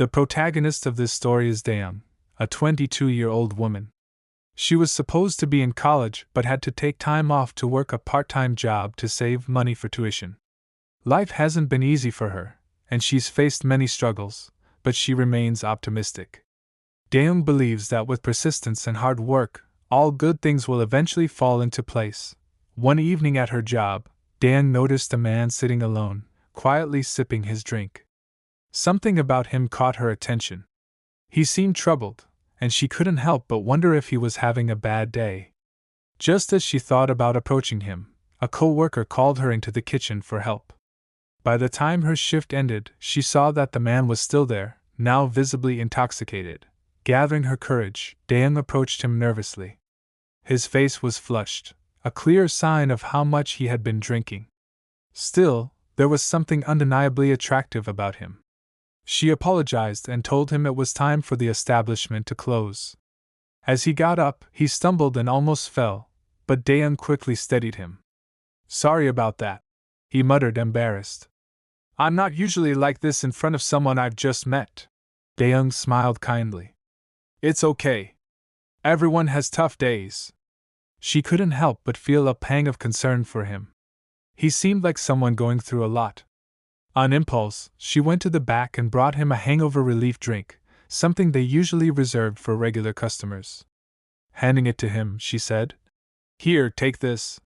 The protagonist of this story is Daeung, a 22-year-old woman. She was supposed to be in college but had to take time off to work a part-time job to save money for tuition. Life hasn't been easy for her, and she's faced many struggles, but she remains optimistic. Daeung believes that with persistence and hard work, all good things will eventually fall into place. One evening at her job, Daeung noticed a man sitting alone, quietly sipping his drink. Something about him caught her attention. He seemed troubled, and she couldn't help but wonder if he was having a bad day. Just as she thought about approaching him, a co-worker called her into the kitchen for help. By the time her shift ended, she saw that the man was still there, now visibly intoxicated. Gathering her courage, Daeung approached him nervously. His face was flushed, a clear sign of how much he had been drinking. Still, there was something undeniably attractive about him. She apologized and told him it was time for the establishment to close. As he got up, he stumbled and almost fell, but Daeung quickly steadied him. "Sorry about that," he muttered, embarrassed. "I'm not usually like this in front of someone I've just met." Daeung smiled kindly. "It's okay. Everyone has tough days." She couldn't help but feel a pang of concern for him. He seemed like someone going through a lot. On impulse, she went to the back and brought him a hangover relief drink, something they usually reserved for regular customers. Handing it to him, she said, "Here, take this.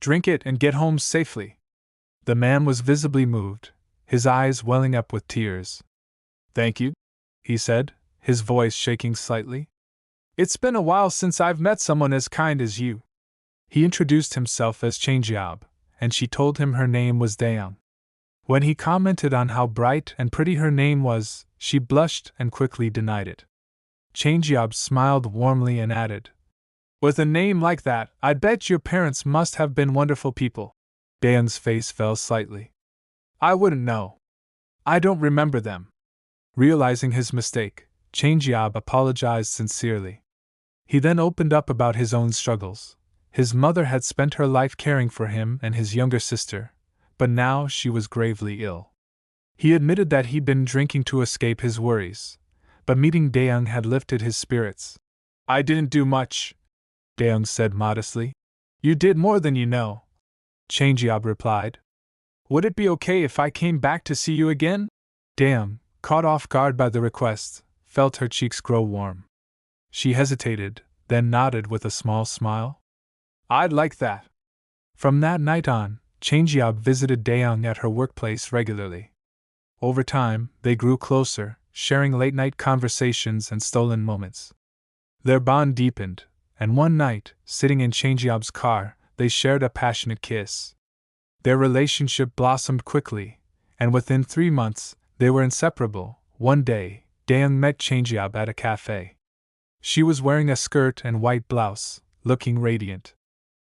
Drink it and get home safely." The man was visibly moved, his eyes welling up with tears. "Thank you," he said, his voice shaking slightly. "It's been a while since I've met someone as kind as you." He introduced himself as Changeab, and she told him her name was Daeung. When he commented on how bright and pretty her name was, she blushed and quickly denied it. Changeab smiled warmly and added, "With a name like that, I'd bet your parents must have been wonderful people." Daeung's face fell slightly. "I wouldn't know. I don't remember them." Realizing his mistake, Changeab apologized sincerely. He then opened up about his own struggles. His mother had spent her life caring for him and his younger sister, but now she was gravely ill. He admitted that he'd been drinking to escape his worries, but meeting Daeung had lifted his spirits. "I didn't do much," Daeung said modestly. "You did more than you know," Changeab replied. "Would it be okay if I came back to see you again?" Daeung, caught off guard by the request, felt her cheeks grow warm. She hesitated, then nodded with a small smile. "I'd like that." From that night on, Changeab visited Daeung at her workplace regularly. Over time, they grew closer, sharing late-night conversations and stolen moments. Their bond deepened, and one night, sitting in Changeab's car, they shared a passionate kiss. Their relationship blossomed quickly, and within 3 months, they were inseparable. One day, Daeung met Changeab at a cafe. She was wearing a skirt and white blouse, looking radiant.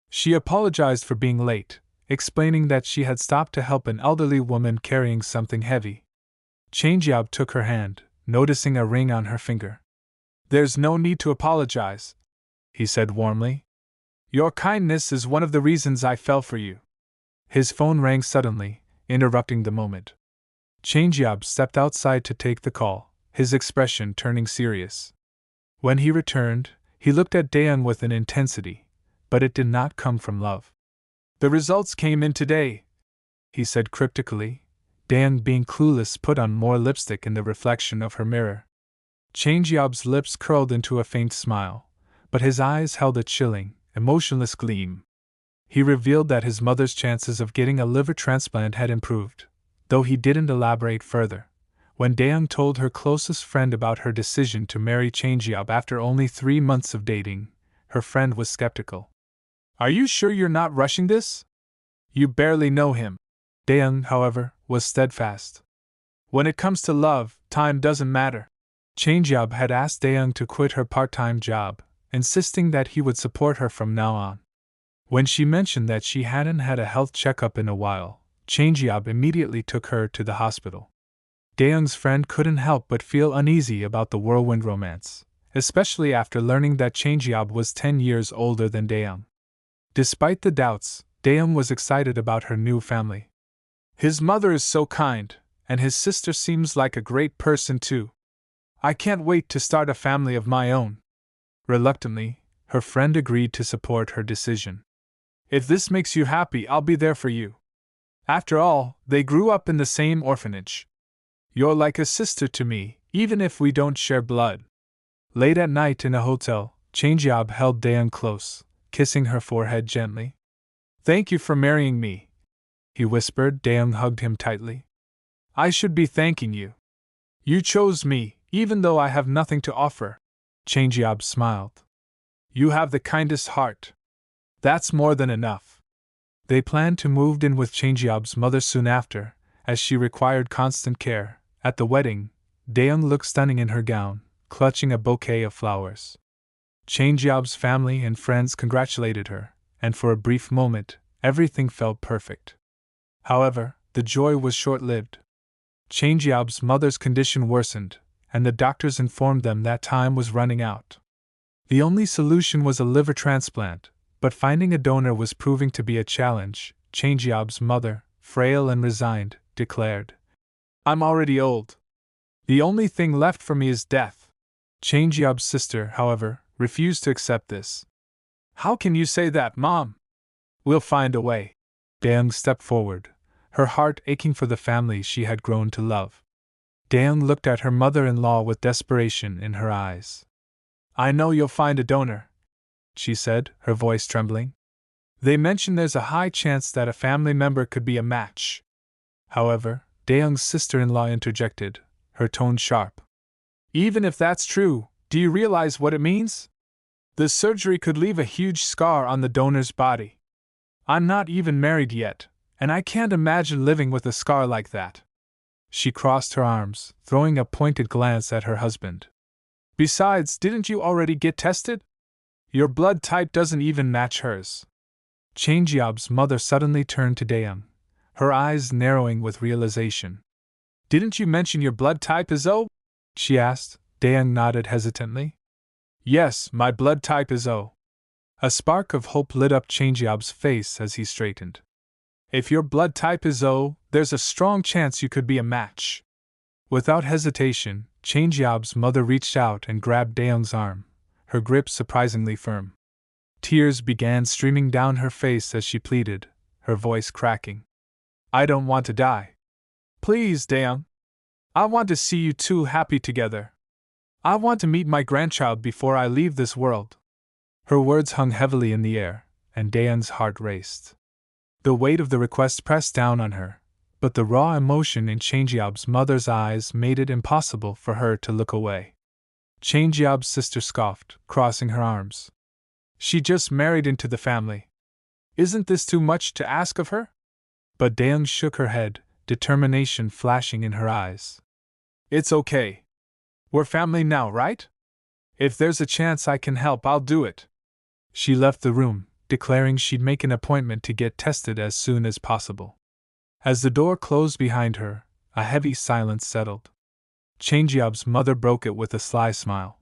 She apologized for being late, explaining that she had stopped to help an elderly woman carrying something heavy. Changeab took her hand, noticing a ring on her finger. "There's no need to apologize," he said warmly. "Your kindness is one of the reasons I fell for you." His phone rang suddenly, interrupting the moment. Changeab stepped outside to take the call, his expression turning serious. When he returned, he looked at Daeung with an intensity, but it did not come from love. "The results came in today," he said cryptically. Daeung, being clueless, put on more lipstick in the reflection of her mirror. Changeab's lips curled into a faint smile, but his eyes held a chilling, emotionless gleam. He revealed that his mother's chances of getting a liver transplant had improved, though he didn't elaborate further. When Daeung told her closest friend about her decision to marry Changeab after only 3 months of dating, her friend was skeptical. "Are you sure you're not rushing this? You barely know him." Daeung, however, was steadfast. "When it comes to love, time doesn't matter." Changeab had asked Daeung to quit her part-time job, insisting that he would support her from now on. When she mentioned that she hadn't had a health checkup in a while, Changeab immediately took her to the hospital. Daeung's friend couldn't help but feel uneasy about the whirlwind romance, especially after learning that Changeab was 10 years older than Daeung. Despite the doubts, Daeung was excited about her new family. "His mother is so kind, And his sister seems like a great person too. I can't wait to start a family of my own. Reluctantly, her friend agreed to support her decision. If this makes you happy, I'll be there for you. After all, they grew up in the same orphanage. You're like a sister to me, even if we don't share blood. Late at night in a hotel, Changeab held Daeun close, kissing her forehead gently. Thank you for marrying me, he whispered. Daeun hugged him tightly. I should be thanking you. You chose me, even though I have nothing to offer. Changeab smiled. You have the kindest heart. That's more than enough. They planned to move in with Changeab's mother soon after, as she required constant care. At the wedding, Daeun looked stunning in her gown, clutching a bouquet of flowers. Changeab's family and friends congratulated her, and for a brief moment, everything felt perfect. However, the joy was short-lived. Changeab's mother's condition worsened, and the doctors informed them that time was running out. The only solution was a liver transplant, but finding a donor was proving to be a challenge. Changeab's mother, frail and resigned, declared, I'm already old. The only thing left for me is death. Changeab's sister, however, refused to accept this. How can you say that, Mom? We'll find a way. Daeun stepped forward, her heart aching for the family she had grown to love. Daeun looked at her mother-in-law with desperation in her eyes. I know you'll find a donor, she said, her voice trembling. They mention there's a high chance that a family member could be a match. However, Daeun's sister-in-law interjected, her tone sharp. Even if that's true, do you realize what it means? The surgery could leave a huge scar on the donor's body. I'm not even married yet, and I can't imagine living with a scar like that. She crossed her arms, throwing a pointed glance at her husband. Besides, didn't you already get tested? Your blood type doesn't even match hers. Changeab's mother suddenly turned to Daeun, her eyes narrowing with realization. Didn't you mention your blood type is O? She asked. Daeun nodded hesitantly. Yes, my blood type is O. A spark of hope lit up Changeab's face as he straightened. If your blood type is O, there's a strong chance you could be a match. Without hesitation, Changeab's mother reached out and grabbed Daeun's arm, her grip surprisingly firm. Tears began streaming down her face as she pleaded, her voice cracking. I don't want to die. Please, Daeun. I want to see you two happy together. I want to meet my grandchild before I leave this world. Her words hung heavily in the air, and Daeun's heart raced. The weight of the request pressed down on her, but the raw emotion in Changeab's mother's eyes made it impossible for her to look away. Changeab's sister scoffed, crossing her arms. She just married into the family. Isn't this too much to ask of her? But Daeun shook her head, determination flashing in her eyes. It's okay. We're family now, right? If there's a chance I can help, I'll do it. She left the room, declaring she'd make an appointment to get tested as soon as possible. As the door closed behind her, a heavy silence settled. Changeab's mother broke it with a sly smile.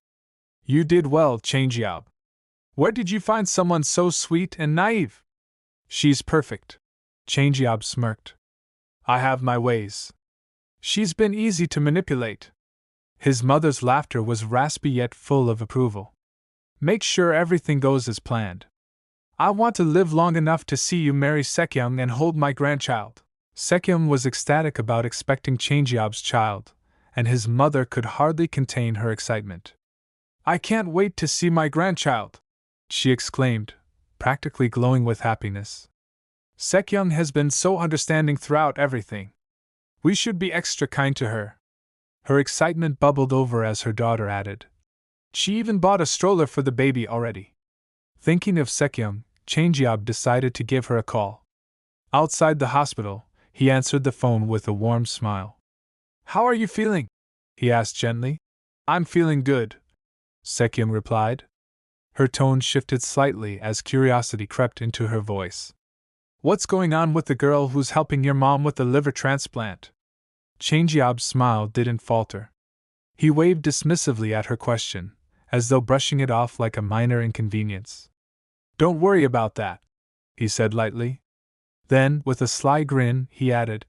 You did well, Changeab. Where did you find someone so sweet and naive? She's perfect. Changeab smirked. I have my ways. She's been easy to manipulate. His mother's laughter was raspy yet full of approval. Make sure everything goes as planned. I want to live long enough to see you marry Sekyung and hold my grandchild. Sekyung was ecstatic about expecting Changeab's child, and his mother could hardly contain her excitement. I can't wait to see my grandchild, she exclaimed, practically glowing with happiness. Sekyung has been so understanding throughout everything. We should be extra kind to her. Her excitement bubbled over as her daughter added. She even bought a stroller for the baby already. Thinking of Sekyung, Changeab decided to give her a call. Outside the hospital, he answered the phone with a warm smile. How are you feeling? He asked gently. I'm feeling good, Sekyung replied. Her tone shifted slightly as curiosity crept into her voice. What's going on with the girl who's helping your mom with the liver transplant? Changeab's smile didn't falter. He waved dismissively at her question, as though brushing it off like a minor inconvenience. Don't worry about that, he said lightly. Then, with a sly grin, he added,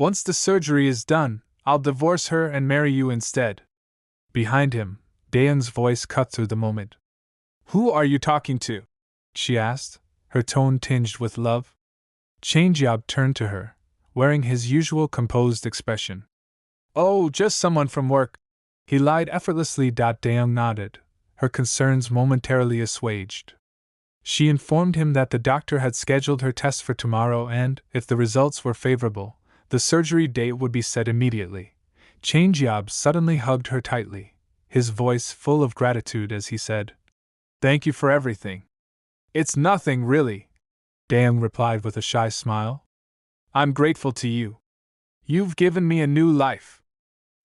Once the surgery is done, I'll divorce her and marry you instead. Behind him, Dayoung's voice cut through the moment. Who are you talking to? She asked, her tone tinged with love. Changeab turned to her, wearing his usual composed expression. Oh, just someone from work. He lied effortlessly. Dayoung nodded, her concerns momentarily assuaged. She informed him that the doctor had scheduled her tests for tomorrow and, if the results were favorable, the surgery date would be set immediately. Changeab suddenly hugged her tightly, his voice full of gratitude as he said, Thank you for everything. It's nothing, really, Dayoung replied with a shy smile. I'm grateful to you. You've given me a new life.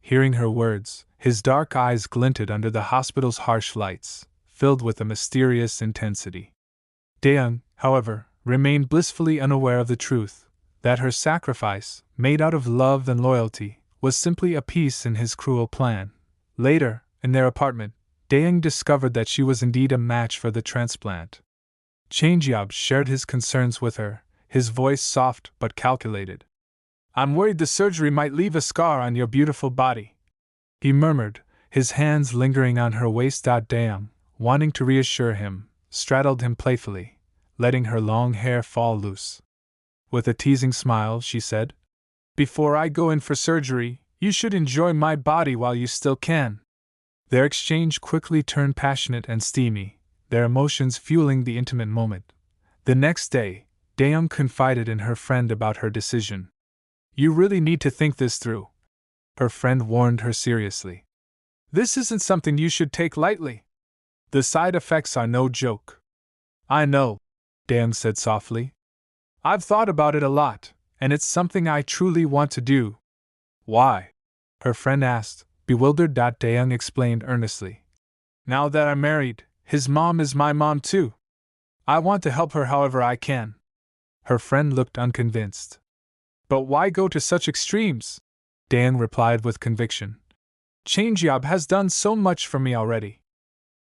Hearing her words, his dark eyes glinted under the hospital's harsh lights, filled with a mysterious intensity. Dayoung, however, remained blissfully unaware of the truth, that her sacrifice, made out of love and loyalty, was simply a piece in his cruel plan. Later, in their apartment, Dayoung discovered that she was indeed a match for the transplant. Changeab shared his concerns with her, his voice soft but calculated. I'm worried the surgery might leave a scar on your beautiful body, he murmured, his hands lingering on her waist. Dayoung, wanting to reassure him, straddled him playfully, letting her long hair fall loose. With a teasing smile, she said, Before I go in for surgery, you should enjoy my body while you still can. Their exchange quickly turned passionate and steamy, their emotions fueling the intimate moment. The next day, Dayoung confided in her friend about her decision. You really need to think this through, her friend warned her seriously. This isn't something you should take lightly. The side effects are no joke. I know, Dayoung said softly. I've thought about it a lot, and it's something I truly want to do. Why? Her friend asked, bewildered. Dayoung explained earnestly. Now that I'm married, his mom is my mom too. I want to help her however I can. Her friend looked unconvinced. But why go to such extremes? Dayoung replied with conviction. Changeab has done so much for me already.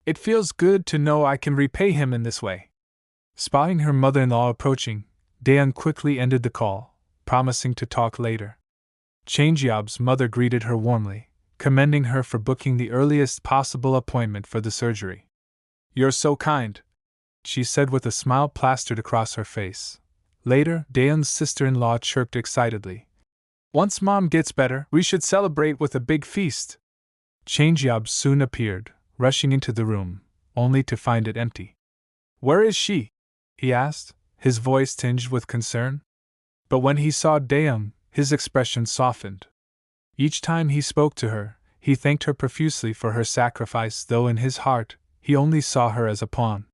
It feels good to know I can repay him in this way. Spotting her mother-in-law approaching, Dayoung quickly ended the call, promising to talk later. Changeab's mother greeted her warmly, commending her for booking the earliest possible appointment for the surgery. You're so kind, she said with a smile plastered across her face. Later, Dayoung's sister-in-law chirped excitedly. Once Mom gets better, we should celebrate with a big feast. Changeab soon appeared, rushing into the room, only to find it empty. Where is she? He asked, his voice tinged with concern. But when he saw Dayoung, his expression softened. Each time he spoke to her, he thanked her profusely for her sacrifice, though in his heart, he only saw her as a pawn.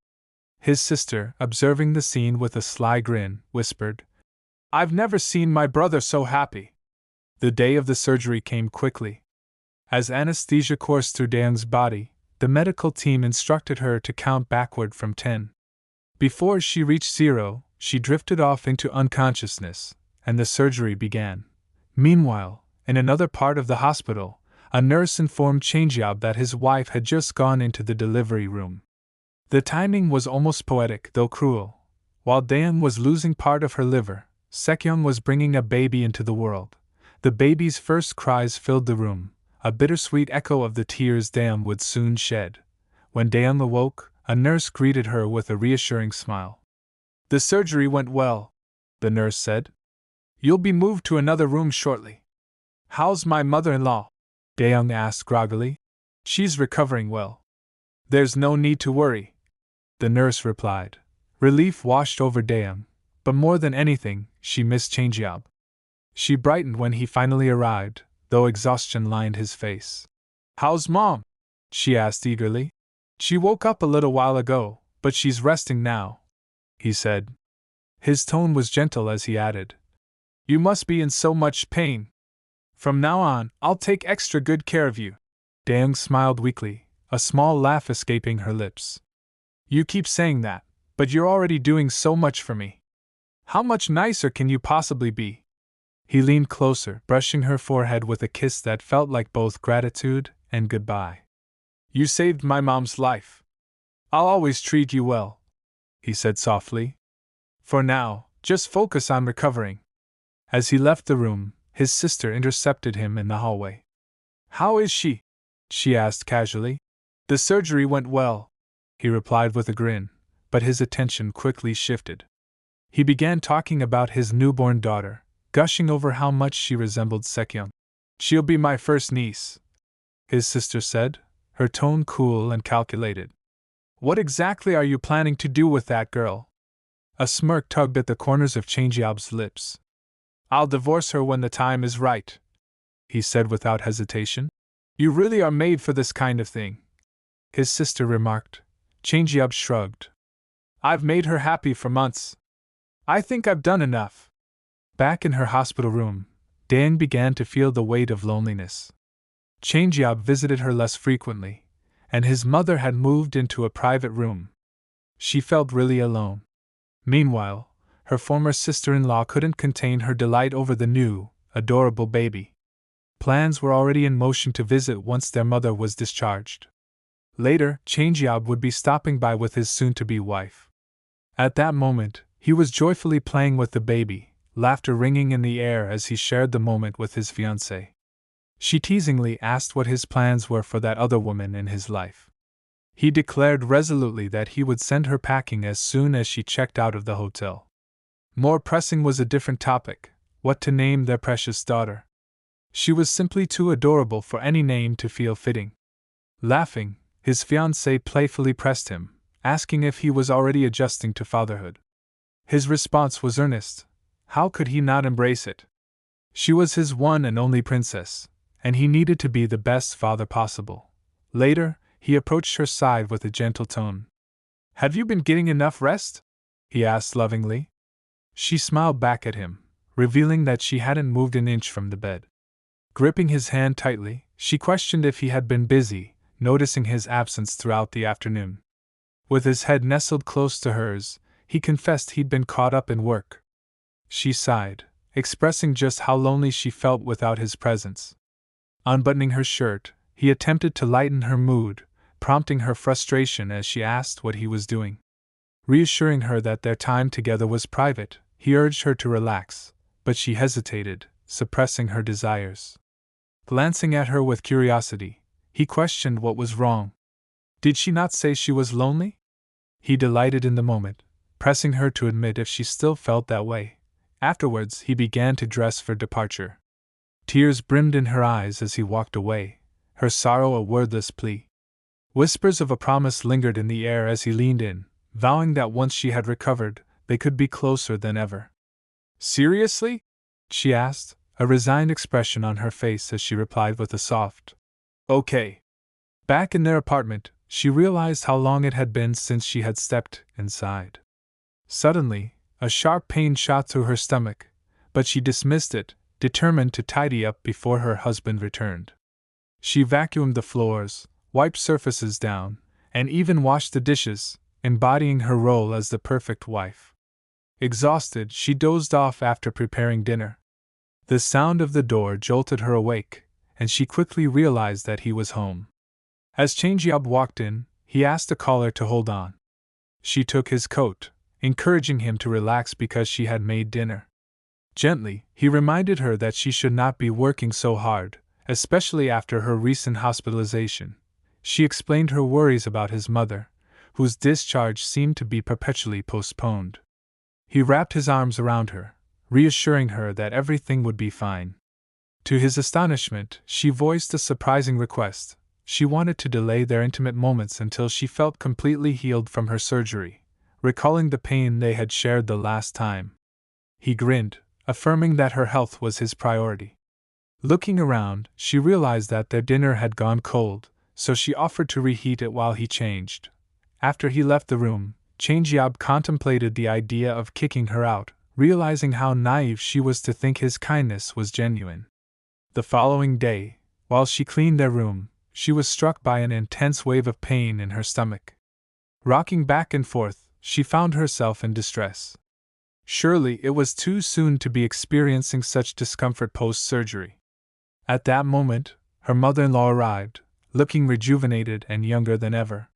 His sister, observing the scene with a sly grin, whispered, I've never seen my brother so happy. The day of the surgery came quickly. As anesthesia coursed through Dayoung's body, the medical team instructed her to count backward from 10. Before she reached 0, she drifted off into unconsciousness, and the surgery began. Meanwhile, in another part of the hospital, a nurse informed Changeab that his wife had just gone into the delivery room. The timing was almost poetic, though cruel. While Dayoung was losing part of her liver, Sekyung was bringing a baby into the world. The baby's first cries filled the room, a bittersweet echo of the tears Dayoung would soon shed. When Dayoung awoke, a nurse greeted her with a reassuring smile. The surgery went well, the nurse said. You'll be moved to another room shortly. How's my mother-in-law? Dayoung asked groggily. She's recovering well. There's no need to worry, the nurse replied. Relief washed over Dayoung, but more than anything, she missed Changeab. She brightened when he finally arrived, though exhaustion lined his face. How's Mom? She asked eagerly. She woke up a little while ago, but she's resting now, he said. His tone was gentle as he added, You must be in so much pain. From now on, I'll take extra good care of you. Dayoung smiled weakly, a small laugh escaping her lips. You keep saying that, but you're already doing so much for me. How much nicer can you possibly be? He leaned closer, brushing her forehead with a kiss that felt like both gratitude and goodbye. You saved my mom's life. I'll always treat you well, he said softly. For now, just focus on recovering. As he left the room, His sister intercepted him in the hallway. "How is she?" she asked casually. "The surgery went well," he replied with a grin, but his attention quickly shifted. He began talking about his newborn daughter, gushing over how much she resembled Sekyung. "She'll be my first niece," his sister said, her tone cool and calculated. "What exactly are you planning to do with that girl?" A smirk tugged at the corners of Changyab's lips. "I'll divorce her when the time is right," he said without hesitation. "You really are made for this kind of thing," his sister remarked. Changyab shrugged. "I've made her happy for months. I think I've done enough." Back in her hospital room, Dang began to feel the weight of loneliness. Changyab visited her less frequently, and his mother had moved into a private room. She felt really alone. Meanwhile, her former sister-in-law couldn't contain her delight over the new, adorable baby. Plans were already in motion to visit once their mother was discharged. Later, Changyab would be stopping by with his soon-to-be wife. At that moment, he was joyfully playing with the baby, laughter ringing in the air as he shared the moment with his fiancée. She teasingly asked what his plans were for that other woman in his life. He declared resolutely that he would send her packing as soon as she checked out of the hotel. More pressing was a different topic: what to name their precious daughter. She was simply too adorable for any name to feel fitting. Laughing, his fiancée playfully pressed him, asking if he was already adjusting to fatherhood. His response was earnest. How could he not embrace it? She was his one and only princess, and he needed to be the best father possible. Later, he approached her side with a gentle tone. "Have you been getting enough rest?" he asked lovingly. She smiled back at him, revealing that she hadn't moved an inch from the bed. Gripping his hand tightly, she questioned if he had been busy, noticing his absence throughout the afternoon. With his head nestled close to hers, he confessed he'd been caught up in work. She sighed, expressing just how lonely she felt without his presence. Unbuttoning her shirt, he attempted to lighten her mood, prompting her frustration as she asked what he was doing. Reassuring her that their time together was private, he urged her to relax, but she hesitated, suppressing her desires. Glancing at her with curiosity, he questioned what was wrong. Did she not say she was lonely? He delighted in the moment, pressing her to admit if she still felt that way. Afterwards, he began to dress for departure. Tears brimmed in her eyes as he walked away, her sorrow a wordless plea. Whispers of a promise lingered in the air as he leaned in, vowing that once she had recovered, they could be closer than ever. "Seriously?" she asked, a resigned expression on her face as she replied with a soft, "Okay." Back in their apartment, she realized how long it had been since she had stepped inside. Suddenly, a sharp pain shot through her stomach, but she dismissed it, determined to tidy up before her husband returned. She vacuumed the floors, wiped surfaces down, and even washed the dishes, embodying her role as the perfect wife. Exhausted, she dozed off after preparing dinner. The sound of the door jolted her awake, and she quickly realized that he was home. As Changyab walked in, he asked the caller to hold on. She took his coat, encouraging him to relax because she had made dinner. Gently, he reminded her that she should not be working so hard, especially after her recent hospitalization. She explained her worries about his mother, whose discharge seemed to be perpetually postponed. He wrapped his arms around her, reassuring her that everything would be fine. To his astonishment, she voiced a surprising request. She wanted to delay their intimate moments until she felt completely healed from her surgery, recalling the pain they had shared the last time. He grinned, affirming that her health was his priority. Looking around, she realized that their dinner had gone cold, so she offered to reheat it while he changed. After he left the room, Changyab contemplated the idea of kicking her out, realizing how naive she was to think his kindness was genuine. The following day, while she cleaned their room, she was struck by an intense wave of pain in her stomach. Rocking back and forth, she found herself in distress. Surely it was too soon to be experiencing such discomfort post-surgery. At that moment, her mother-in-law arrived, looking rejuvenated and younger than ever.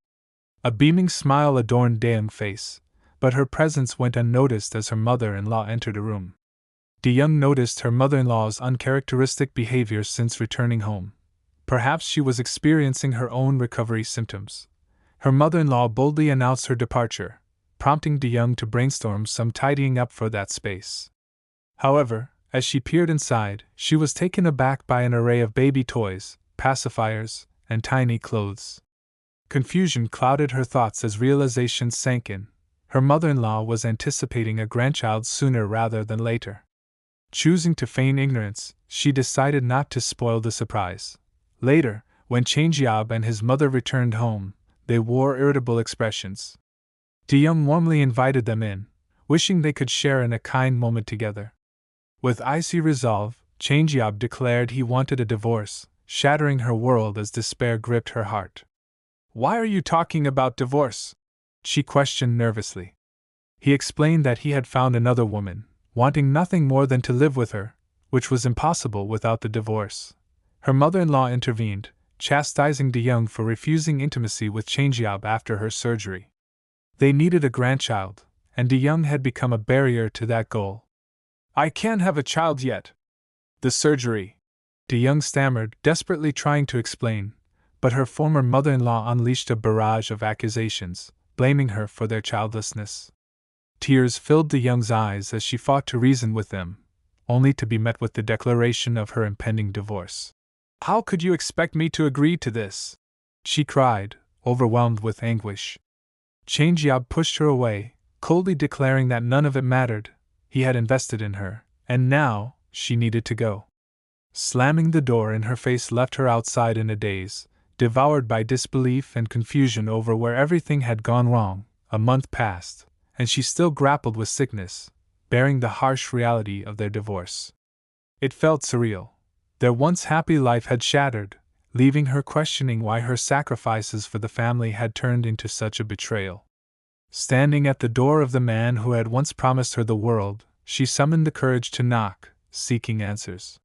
A beaming smile adorned Daeung's face, but her presence went unnoticed as her mother-in-law entered the room. DeYoung noticed her mother-in-law's uncharacteristic behavior since returning home. Perhaps she was experiencing her own recovery symptoms. Her mother-in-law boldly announced her departure, prompting DeYoung to brainstorm some tidying up for that space. However, as she peered inside, she was taken aback by an array of baby toys, pacifiers, and tiny clothes. Confusion clouded her thoughts as realization sank in. Her mother-in-law was anticipating a grandchild sooner rather than later. Choosing to feign ignorance, she decided not to spoil the surprise. Later, when Changjiab and his mother returned home, they wore irritable expressions. DeYoung warmly invited them in, wishing they could share in a kind moment together. With icy resolve, Changjiab declared he wanted a divorce, shattering her world as despair gripped her heart. "Why are you talking about divorce?" she questioned nervously. He explained that he had found another woman, wanting nothing more than to live with her, which was impossible without the divorce. Her mother-in-law intervened, chastising DeYoung for refusing intimacy with Changjiab after her surgery. They needed a grandchild, and DeYoung had become a barrier to that goal. "I can't have a child yet." "The surgery," DeYoung stammered, desperately trying to explain, but her former mother-in-law unleashed a barrage of accusations, blaming her for their childlessness. Tears filled DeYoung's eyes as she fought to reason with them, only to be met with the declaration of her impending divorce. "How could you expect me to agree to this?" she cried, overwhelmed with anguish. Changjiab pushed her away, coldly declaring that none of it mattered. He had invested in her, and now she needed to go. Slamming the door in her face left her outside in a daze, devoured by disbelief and confusion over where everything had gone wrong. A month passed, and she still grappled with sickness, bearing the harsh reality of their divorce. It felt surreal. Their once happy life had shattered, leaving her questioning why her sacrifices for the family had turned into such a betrayal. Standing at the door of the man who had once promised her the world, she summoned the courage to knock, seeking answers.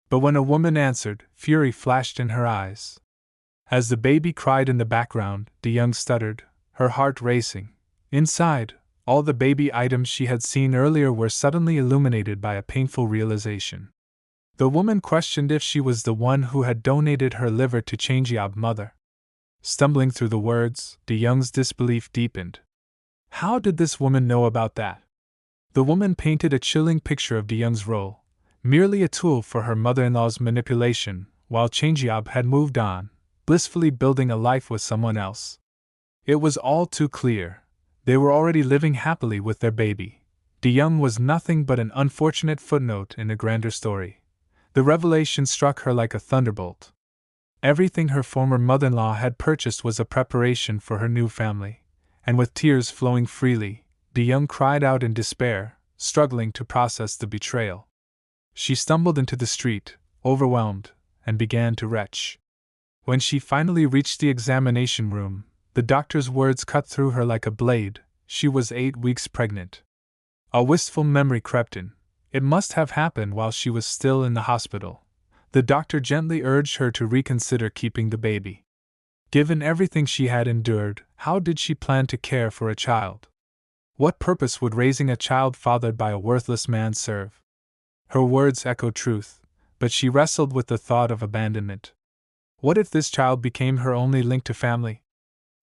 But when a woman answered, fury flashed in her eyes. As the baby cried in the background, DeYoung stuttered, her heart racing. Inside, all the baby items she had seen earlier were suddenly illuminated by a painful realization. The woman questioned if she was the one who had donated her liver to Changjiab's mother. Stumbling through the words, DeYoung's disbelief deepened. How did this woman know about that? The woman painted a chilling picture of DeYoung's role, merely a tool for her mother-in-law's manipulation, while Changjiab had moved on, blissfully building a life with someone else. It was all too clear. They were already living happily with their baby. DeYoung was nothing but an unfortunate footnote in a grander story. The revelation struck her like a thunderbolt. Everything her former mother-in-law had purchased was a preparation for her new family, and with tears flowing freely, DeYoung cried out in despair, struggling to process the betrayal. She stumbled into the street, overwhelmed, and began to retch. When she finally reached the examination room, the doctor's words cut through her like a blade. She was 8 weeks pregnant. A wistful memory crept in. It must have happened while she was still in the hospital. The doctor gently urged her to reconsider keeping the baby. Given everything she had endured, how did she plan to care for a child? What purpose would raising a child fathered by a worthless man serve? Her words echoed truth, but she wrestled with the thought of abandonment. What if this child became her only link to family?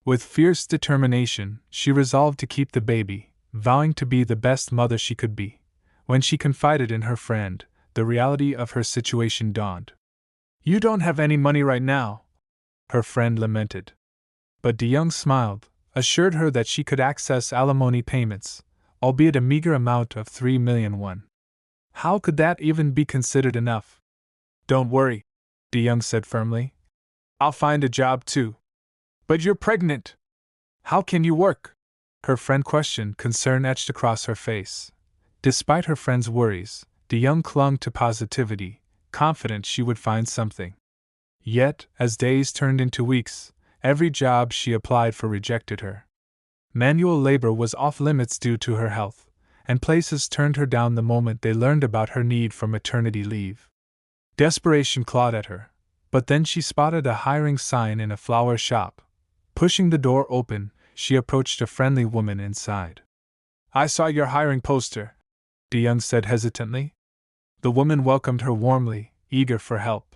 With fierce determination, she resolved to keep the baby, vowing to be the best mother she could be. When she confided in her friend, the reality of her situation dawned. "You don't have any money right now," her friend lamented. But DeYoung smiled, assured her that she could access alimony payments, albeit a meager amount of 3 million won. How could that even be considered enough? "Don't worry," DeYoung said firmly. "I'll find a job too." "But you're pregnant. How can you work?" her friend questioned, concern etched across her face. Despite her friend's worries, DeYoung clung to positivity, confident she would find something. Yet, as days turned into weeks, every job she applied for rejected her. Manual labor was off limits due to her health, and places turned her down the moment they learned about her need for maternity leave. Desperation clawed at her, but then she spotted a hiring sign in a flower shop. Pushing the door open, she approached a friendly woman inside. "I saw your hiring poster," DeYoung said hesitantly. The woman welcomed her warmly, eager for help.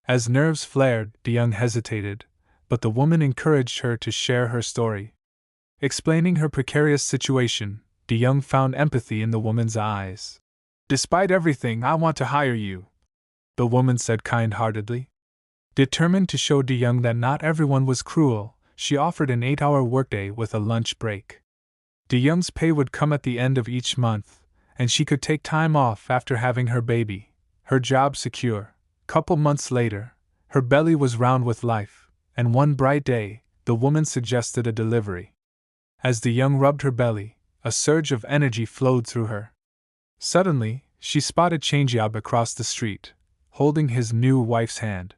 As nerves flared, DeYoung hesitated, but the woman encouraged her to share her story. Explaining her precarious situation, DeYoung found empathy in the woman's eyes. "Despite everything, I want to hire you," the woman said kind-heartedly. Determined to show DeYoung that not everyone was cruel, she offered an 8-hour workday with a lunch break. DeYoung's pay would come at the end of each month, and she could take time off after having her baby, her job secure. Couple months later, her belly was round with life, and one bright day, the woman suggested a delivery. As DeYoung rubbed her belly, a surge of energy flowed through her. Suddenly, she spotted Changyob across the street, holding his new wife's hand.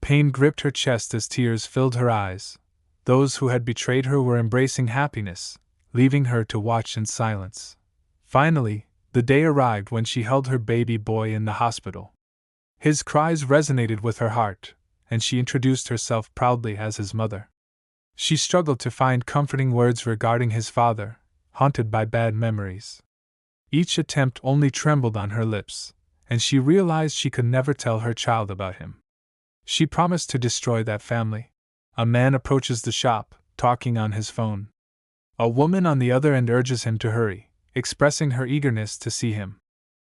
Pain gripped her chest as tears filled her eyes. Those who had betrayed her were embracing happiness, leaving her to watch in silence. Finally, the day arrived when she held her baby boy in the hospital. His cries resonated with her heart, and she introduced herself proudly as his mother. She struggled to find comforting words regarding his father, haunted by bad memories. Each attempt only trembled on her lips, and she realized she could never tell her child about him. She promised to destroy that family. A man approaches the shop, talking on his phone. A woman on the other end urges him to hurry, expressing her eagerness to see him.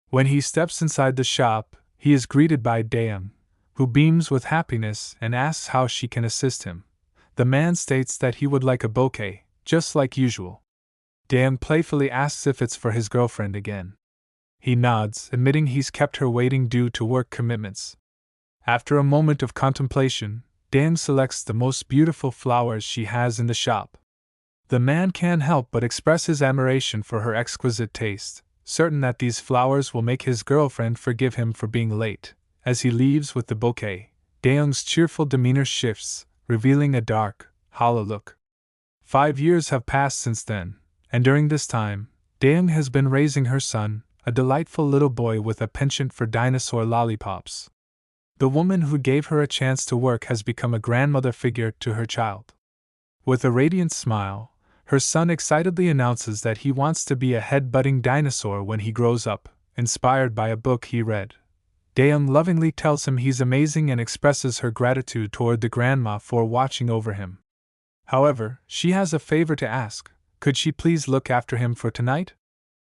When he steps inside the shop, he is greeted by DeYoung, who beams with happiness and asks how she can assist him. The man states that he would like a bouquet, just like usual. DeYoung playfully asks if it's for his girlfriend again. He nods, admitting he's kept her waiting due to work commitments. After a moment of contemplation, DeYoung selects the most beautiful flowers she has in the shop. The man can't help but express his admiration for her exquisite taste, certain that these flowers will make his girlfriend forgive him for being late. As he leaves with the bouquet, DeYoung's cheerful demeanor shifts, revealing a dark, hollow look. 5 years have passed since then, and during this time, DeYoung has been raising her son, a delightful little boy with a penchant for dinosaur lollipops. The woman who gave her a chance to work has become a grandmother figure to her child. With a radiant smile, her son excitedly announces that he wants to be a head-butting dinosaur when he grows up, inspired by a book he read. DeYoung lovingly tells him he's amazing and expresses her gratitude toward the grandma for watching over him. However, she has a favor to ask. Could she please look after him for tonight?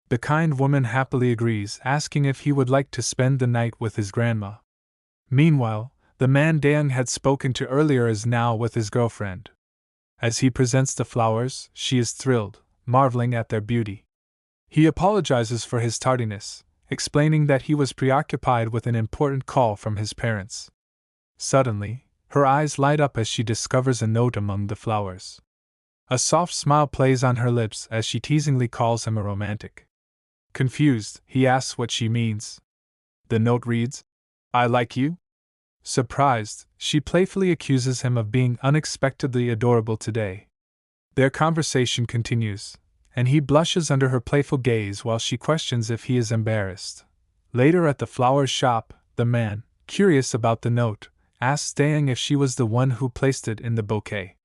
The kind woman happily agrees, asking if he would like to spend the night with his grandma. Meanwhile, the man DeYoung had spoken to earlier is now with his girlfriend. As he presents the flowers, she is thrilled, marveling at their beauty. He apologizes for his tardiness, explaining that he was preoccupied with an important call from his parents. Suddenly, her eyes light up as she discovers a note among the flowers. A soft smile plays on her lips as she teasingly calls him a romantic. Confused, he asks what she means. The note reads, "I like you?" Surprised, she playfully accuses him of being unexpectedly adorable today. Their conversation continues, and he blushes under her playful gaze while she questions if he is embarrassed. Later at the flower shop, the man, curious about the note, asks DeYoung if she was the one who placed it in the bouquet.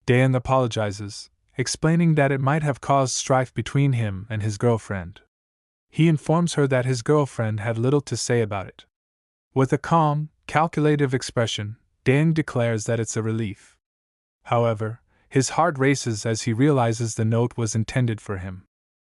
DeYoung apologizes, explaining that it might have caused strife between him and his girlfriend. He informs her that his girlfriend had little to say about it. With a calm, calculative expression, DeYoung declares that it's a relief. However, his heart races as he realizes the note was intended for him.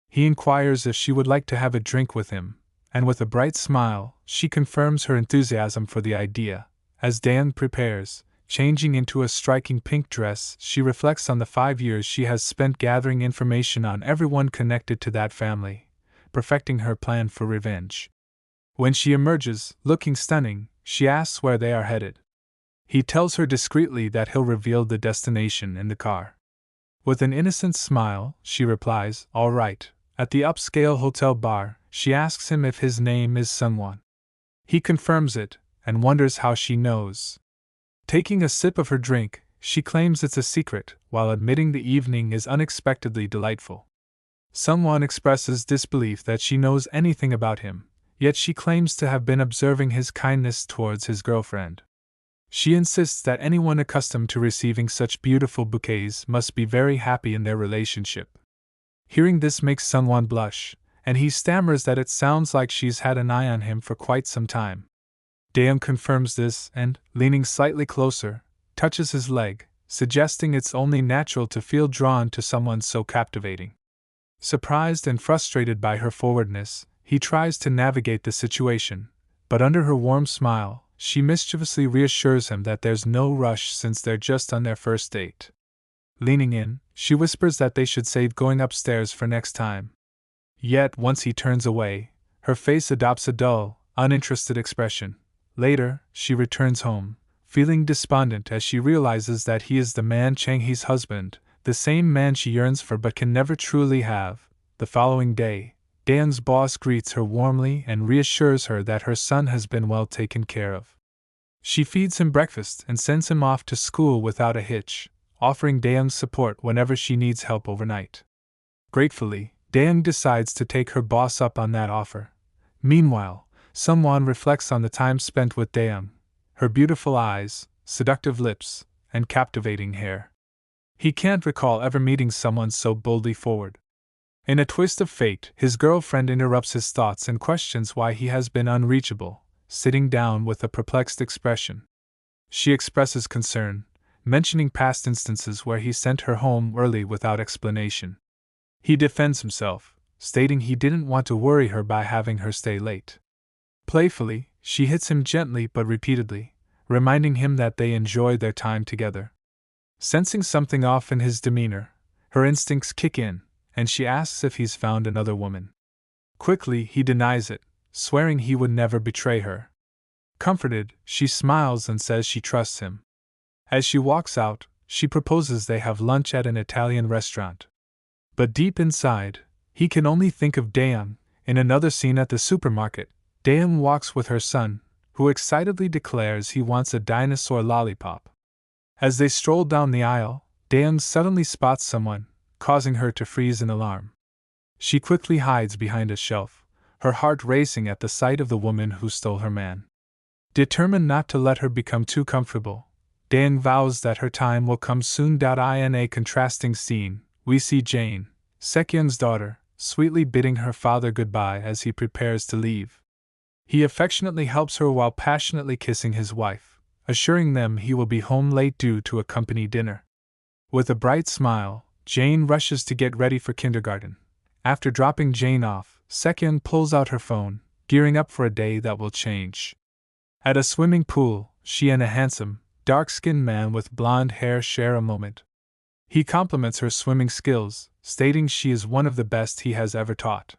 He inquires if she would like to have a drink with him, and with a bright smile, she confirms her enthusiasm for the idea. As DeYoung prepares, changing into a striking pink dress, she reflects on the 5 years she has spent gathering information on everyone connected to that family, perfecting her plan for revenge. When she emerges, looking stunning, she asks where they are headed. He tells her discreetly that he'll reveal the destination in the car. With an innocent smile, she replies, "All right." At the upscale hotel bar, she asks him if his name is Sungwon. He confirms it, and wonders how she knows. Taking a sip of her drink, she claims it's a secret, while admitting the evening is unexpectedly delightful. Sungwon expresses disbelief that she knows anything about him, yet she claims to have been observing his kindness towards his girlfriend. She insists that anyone accustomed to receiving such beautiful bouquets must be very happy in their relationship. Hearing this makes Sungwon blush, and he stammers that it sounds like she's had an eye on him for quite some time. Daeum confirms this and, leaning slightly closer, touches his leg, suggesting it's only natural to feel drawn to someone so captivating. Surprised and frustrated by her forwardness, he tries to navigate the situation, but under her warm smile, she mischievously reassures him that there's no rush since they're just on their first date. Leaning in, she whispers that they should save going upstairs for next time. Yet, once he turns away, her face adopts a dull, uninterested expression. Later, she returns home, feeling despondent as she realizes that he is the man Chang-hee's husband, the same man she yearns for but can never truly have. The following day, Daeun's boss greets her warmly and reassures her that her son has been well taken care of. She feeds him breakfast and sends him off to school without a hitch, offering Daeung's support whenever she needs help overnight. Gratefully, Daeung decides to take her boss up on that offer. Meanwhile, Sungwon reflects on the time spent with Daeung, her beautiful eyes, seductive lips, and captivating hair. He can't recall ever meeting someone so boldly forward. In a twist of fate, his girlfriend interrupts his thoughts and questions why he has been unreachable, sitting down with a perplexed expression. She expresses concern, mentioning past instances where he sent her home early without explanation. He defends himself, stating he didn't want to worry her by having her stay late. Playfully, she hits him gently but repeatedly, reminding him that they enjoy their time together. Sensing something off in his demeanor, her instincts kick in, and she asks if he's found another woman. Quickly, he denies it, swearing he would never betray her. Comforted, she smiles and says she trusts him. As she walks out, she proposes they have lunch at an Italian restaurant. But deep inside, he can only think of Daeum. In another scene at the supermarket, Daeum walks with her son, who excitedly declares he wants a dinosaur lollipop. As they stroll down the aisle, Daeum suddenly spots someone, causing her to freeze in alarm. She quickly hides behind a shelf, her heart racing at the sight of the woman who stole her man. Determined not to let her become too comfortable, Daeung vows that her time will come soon. In a contrasting scene, we see Jane, Sekyung's daughter, sweetly bidding her father goodbye as he prepares to leave. He affectionately helps her while passionately kissing his wife, assuring them he will be home late due to a company dinner. With a bright smile, Jane rushes to get ready for kindergarten. After dropping Jane off, Sekyung pulls out her phone, gearing up for a day that will change. At a swimming pool, she and a handsome, dark-skinned man with blonde hair share a moment. He compliments her swimming skills, stating she is one of the best he has ever taught.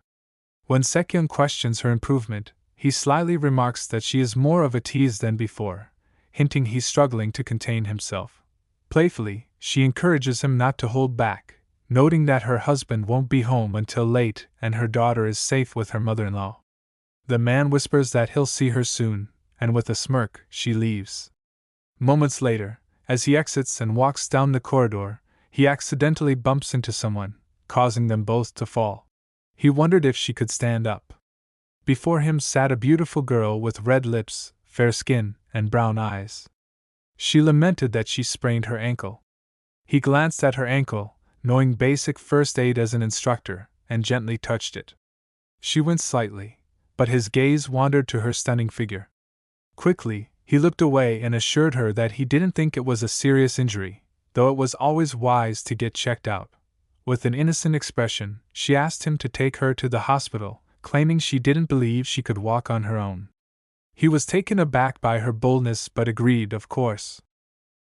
When Sekyung questions her improvement, he slyly remarks that she is more of a tease than before, hinting he's struggling to contain himself. Playfully, she encourages him not to hold back, noting that her husband won't be home until late and her daughter is safe with her mother-in-law. The man whispers that he'll see her soon, and with a smirk, she leaves. Moments later, as he exits and walks down the corridor, he accidentally bumps into someone, causing them both to fall. He wondered if she could stand up. Before him sat a beautiful girl with red lips, fair skin, and brown eyes. She lamented that she sprained her ankle. He glanced at her ankle, knowing basic first aid as an instructor, and gently touched it. She winced slightly, but his gaze wandered to her stunning figure. Quickly, he looked away and assured her that he didn't think it was a serious injury, though it was always wise to get checked out. With an innocent expression, she asked him to take her to the hospital, claiming she didn't believe she could walk on her own. He was taken aback by her boldness but agreed, of course.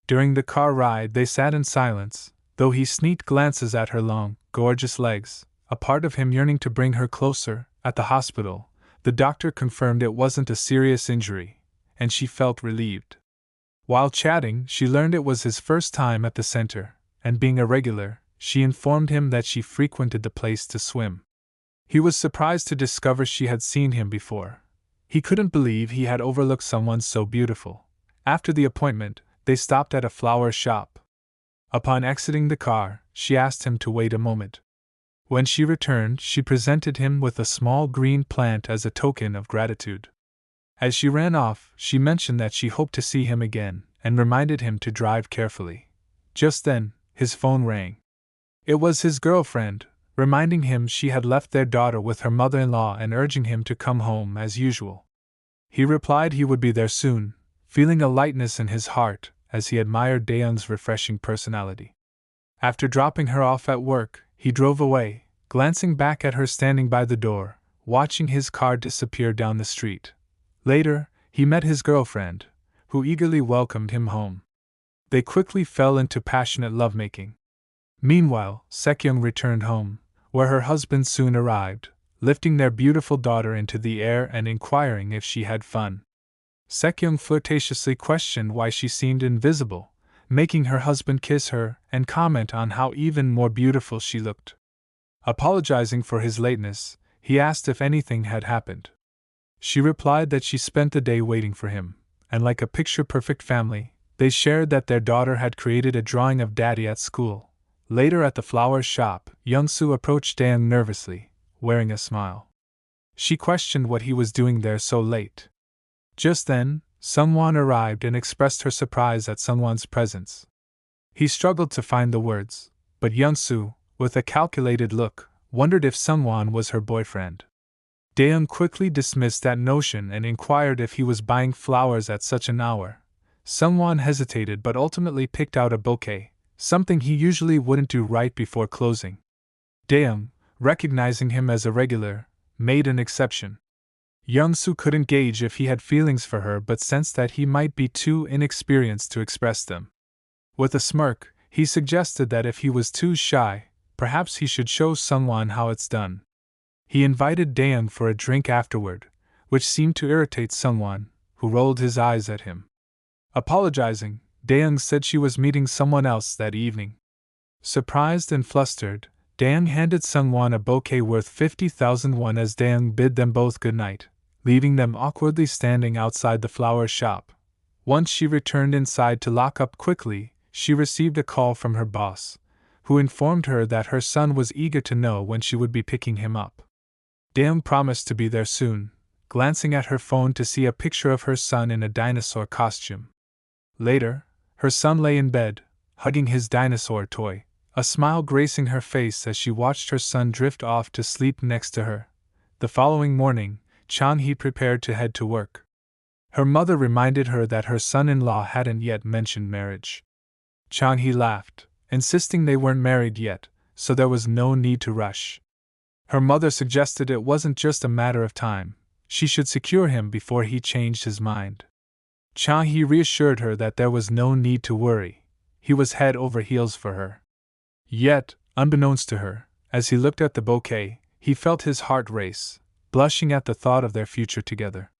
During the car ride they sat in silence, though he sneaked glances at her long, gorgeous legs, a part of him yearning to bring her closer. At the hospital, the doctor confirmed it wasn't a serious injury, and she felt relieved. While chatting, she learned it was his first time at the center, and being a regular, she informed him that she frequented the place to swim. He was surprised to discover she had seen him before. He couldn't believe he had overlooked someone so beautiful. After the appointment, they stopped at a flower shop. Upon exiting the car, she asked him to wait a moment. When she returned, she presented him with a small green plant as a token of gratitude. As she ran off, she mentioned that she hoped to see him again, and reminded him to drive carefully. Just then, his phone rang. It was his girlfriend, reminding him she had left their daughter with her mother-in-law and urging him to come home as usual. He replied he would be there soon, feeling a lightness in his heart as he admired Daeun's refreshing personality. After dropping her off at work, he drove away, glancing back at her standing by the door, watching his car disappear down the street. Later, he met his girlfriend, who eagerly welcomed him home. They quickly fell into passionate lovemaking. Meanwhile, Sekyung returned home, where her husband soon arrived, lifting their beautiful daughter into the air and inquiring if she had fun. Sekyung flirtatiously questioned why she seemed invisible, making her husband kiss her and comment on how even more beautiful she looked. Apologizing for his lateness, he asked if anything had happened. She replied that she spent the day waiting for him, and like a picture-perfect family, they shared that their daughter had created a drawing of Daddy at school. Later at the flower shop, Young-soo approached Daeung nervously, wearing a smile. She questioned what he was doing there so late. Just then, Sungwon arrived and expressed her surprise at Sungwon's presence. He struggled to find the words, but Young-soo, with a calculated look, wondered if Sungwon was her boyfriend. Daeung quickly dismissed that notion and inquired if he was buying flowers at such an hour. Sungwon hesitated but ultimately picked out a bouquet, something he usually wouldn't do right before closing. Daeung, recognizing him as a regular, made an exception. Young-soo couldn't gauge if he had feelings for her but sensed that he might be too inexperienced to express them. With a smirk, he suggested that if he was too shy, perhaps he should show Sungwon how it's done. He invited Daeung for a drink afterward, which seemed to irritate Sungwon, who rolled his eyes at him. Apologizing, Daeung said she was meeting someone else that evening. Surprised and flustered, Daeung handed Sungwon a bouquet worth 50,000 won as Daeung bid them both good night, leaving them awkwardly standing outside the flower shop. Once she returned inside to lock up quickly, she received a call from her boss, who informed her that her son was eager to know when she would be picking him up. Daeung promised to be there soon, glancing at her phone to see a picture of her son in a dinosaur costume. Later, her son lay in bed, hugging his dinosaur toy, a smile gracing her face as she watched her son drift off to sleep next to her. The following morning, Chan-hee prepared to head to work. Her mother reminded her that her son-in-law hadn't yet mentioned marriage. Chan-hee laughed, insisting they weren't married yet, so there was no need to rush. Her mother suggested it wasn't just a matter of time, she should secure him before he changed his mind. Chan-hee reassured her that there was no need to worry, he was head over heels for her. Yet, unbeknownst to her, as he looked at the bouquet, he felt his heart race, blushing at the thought of their future together.